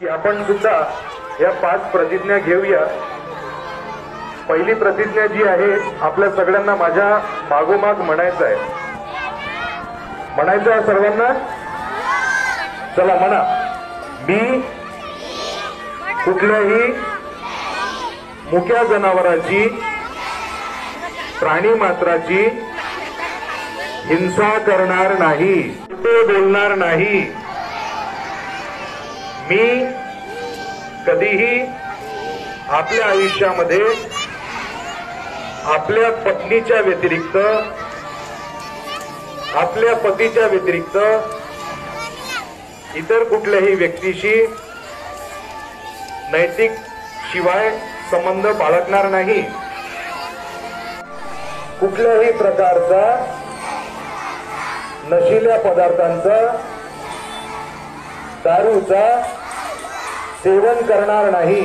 की आपण सुद्धा या 5 प्रतिज्ञा घेऊया। पहिली प्रतिज्ञा जी आहे आपल्या सगळ्यांना माझ्या मागोमाग म्हणायचं आहे। म्हणायचं आहे सर्वांना, चला म्हणा। मी कुठल्याही मुक्या जनावराची, प्राणी मात्राची हिंसा करणार नाही, खोटे बोलणार नाही। मी कधीही आपल्या आयुष्यामध्ये आपल्या पत्नीच्या व्यतिरिक्त, आपल्या पतीच्या व्यतिरिक्त इतर कुठल्याही व्यक्तीशी नैतिक शिवाय संबंध बाळगणार नाही। कुठल्याही प्रकारचा नशिल्या पदार्थांचा, दारूचा सेवन करणार नाही।